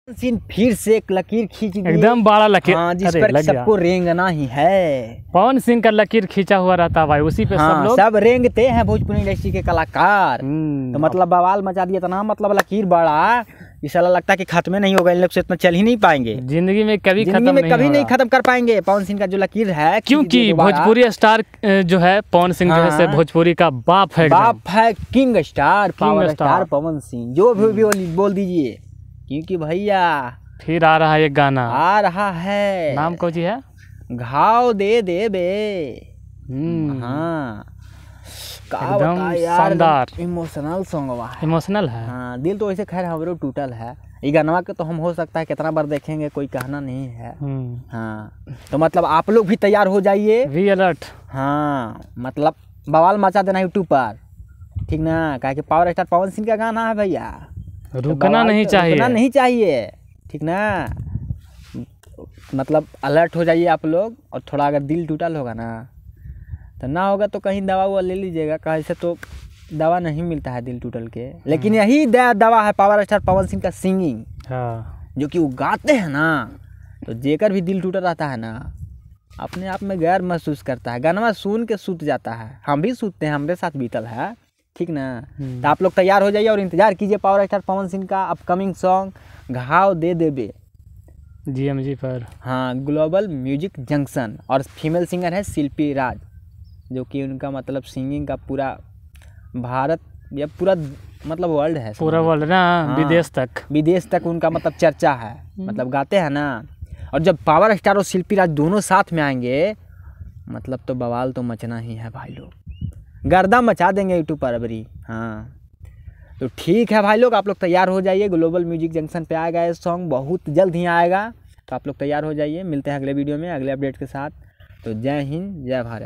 Scene फिर से एक लकीर खींच दी, एकदम बड़ा लकीर। हाँ, जिस पर सबको रेंगना ही है। पवन सिंह का लकीर खींचा हुआ रहता है भाई, उसी पे हाँ, सब लोग सब रेंगते हैं भोजपुरी इंडस्ट्री के कलाकार। तो मतलब बवाल मचा दिया, इतना मतलब लकीर बड़ा कि साला लगता है कि खत्म नहीं होगा, इन लोग से इतना चल ही नहीं पाएंगे, जिंदगी में कभी नहीं खत्म कर पाएंगे पवन सिंह का जो लकीर है। क्योंकि भोजपुरी स्टार जो है पवन सिंह जो है भोजपुरी का बाप है, king star, power star Pawan Singh, जो भी बोल दीजिए। क्योंकि भैया फिर आ रहा है एक गाना, आ रहा है, नाम कौन सी है, घाव दे दे बे। हाँ, एकदम शानदार इमोशनल सॉन्ग है, इमोशनल है। हाँ, दिल तो ऐसे खैर हमरो टूटल है। ये गाना के तो हम हो सकता है कितना बार देखेंगे, कोई कहना नहीं है। हाँ, तो मतलब आप लोग भी तैयार हो जाइए, वी अलर्ट। हाँ, मतलब बवाल मचा देना यूट्यूब पर, ठीक ना। क्या कि पावर स्टार पवन सिंह का गाना है भैया, रुकना नहीं चाहिए, रुकना नहीं चाहिए, ठीक ना। मतलब अलर्ट हो जाइए आप लोग। और थोड़ा अगर दिल टूटल होगा ना होगा तो कहीं दवा वो ले लीजिएगा, कैसे तो दवा नहीं मिलता है दिल टूटल के। लेकिन यही दवा है पावर स्टार पवन सिंह का सिंगिंग। जो कि वो गाते हैं ना, तो जेकर भी दिल टूटा रहता है ना, अपने आप में गैर महसूस करता है, गाना सुन के सूत जाता है। हम भी सूतते हैं, हमारे साथ बीतल है, ठीक ना। तो आप लोग तैयार हो जाइए और इंतजार कीजिए पावर स्टार पवन सिंह का अपकमिंग सॉन्ग घाव दे देबे GMG पर। हाँ, ग्लोबल म्यूजिक जंक्शन। और फीमेल सिंगर है शिल्पी राज, जो कि उनका मतलब सिंगिंग का पूरा भारत या पूरा मतलब वर्ल्ड है, पूरा वर्ल्ड ना। हाँ, विदेश तक उनका मतलब चर्चा है। मतलब गाते हैं ना, और जब पावर स्टार और शिल्पी राज दोनों साथ में आएंगे, मतलब तो बवाल तो मचना ही है भाई लोग, गर्दा मचा देंगे यूट्यूब पर अबरी। हाँ, तो ठीक है भाई लोग, आप लोग तैयार हो जाइए, ग्लोबल म्यूजिक जंक्शन पे आएगा ये सॉन्ग, बहुत जल्द ही आएगा। तो आप लोग तैयार हो जाइए, मिलते हैं अगले वीडियो में अगले अपडेट के साथ। तो जय हिंद, जय भारत।